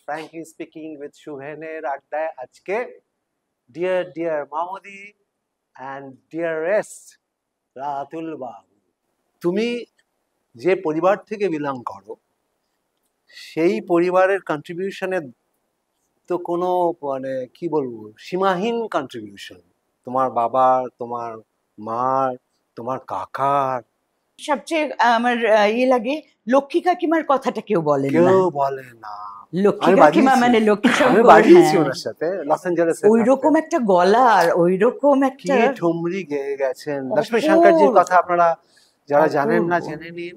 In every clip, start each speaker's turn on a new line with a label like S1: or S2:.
S1: Frankly speaking with সুহেনের আড্ডায় আজকে deer মামুদি and dearest Ratul বাবু, তুমি যে পরিবার থেকে বিলং করো সেই পরিবারের কন্ট্রিবিউশনে তো কোনো মানে কি বলবো সীমাহীন কন্ট্রিবিউশন, তোমার বাবার, তোমার মার, তোমার কাকার।
S2: সবচেয়ে আমার ইয়ে লাগে লক্ষ্মী কাকিমার কথাটা কেউ বলে না,
S1: কেউ বলে না।
S2: লক্ষ্মী কাকিমা মানে লক্ষ্মী
S1: আমি বাজিয়েছি ওনার সাথে লস অ্যাঞ্জেলেসে,
S2: ওইরকম একটা গলা আর ওইরকম একটা
S1: ঠুমরি গেয়ে গেছেন। লক্ষ্মী শঙ্করজির কথা আপনারা যারা জানেন না জেনে নিন।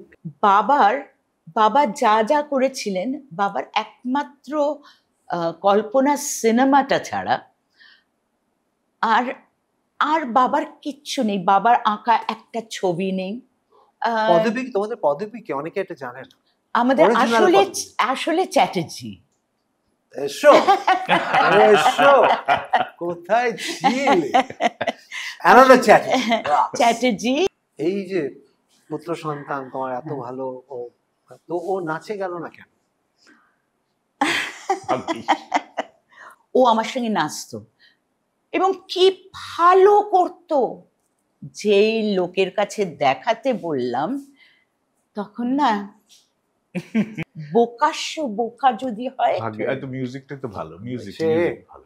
S1: বাবা যা যা করেছিলেন, বাবার একমাত্র কল্পনা সিনেমাটা ছাড়া আর বাবার কিচ্ছু নেই। বাবার আঁকা একটা ছবি নেই। পদবী, তোমাদের পদবী কি অনেকে এটা জানে না।
S2: আমাদের আসলে চ্যাটার্জি।
S1: এসো এসো, কোথায় ছিলে? চ্যাটার্জি। এই যে পুত্র সন্তান তোমার এত ভালো, তো ও নাচে গেল না কেন?
S2: ও আমার সঙ্গে নাচতো এবং কি ভালো করতো। যেই লোকের কাছে দেখাতে বললাম তখন না বোকা যদি হয়,
S3: মিউজিকটা তো ভালো, মিউজিক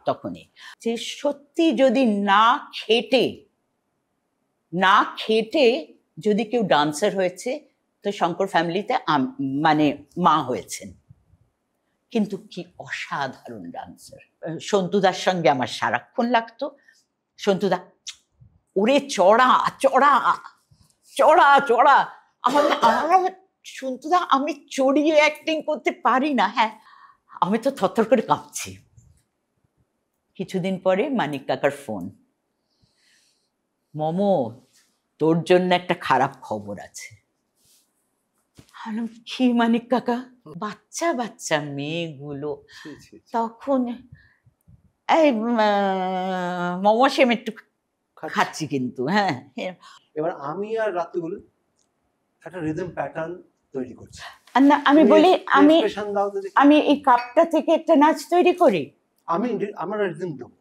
S2: তখনই যে সত্যি যদি না খেটে যদি কেউ ডান্সার হয়েছে তো শঙ্কর ফ্যামিলিতে মানে মা হয়েছেন। কিন্তু কি অসাধারণ ডান্সার। সন্তুদার সঙ্গে আমার সারাক্ষণ লাগতো। সন্তুদা ওরে চড়া চড়া চড়া চড়া, আমার সন্তুদা আমি চড়িয়ে অ্যাক্টিং করতে পারি না। হ্যাঁ, আমি তো থরথর করে কাঁপছি। কিছুদিন পরে মানিক কাকার ফোন, মমো তোর জন্য একটা খারাপ খবর আছে। কি মানিক কাকা? বাচ্চা বাচ্চা মেয়েগুলো তখন এই মোমো সেম একটু খাচ্ছি কিন্তু। হ্যাঁ,
S1: এবার আমি আর রাতুল একটা রিদম প্যাটার্ন তৈরি করছি।
S2: না আমি বলি আমি এই কাপটা থেকে একটা নাচ তৈরি করি।
S1: আমার রিদম দেবো।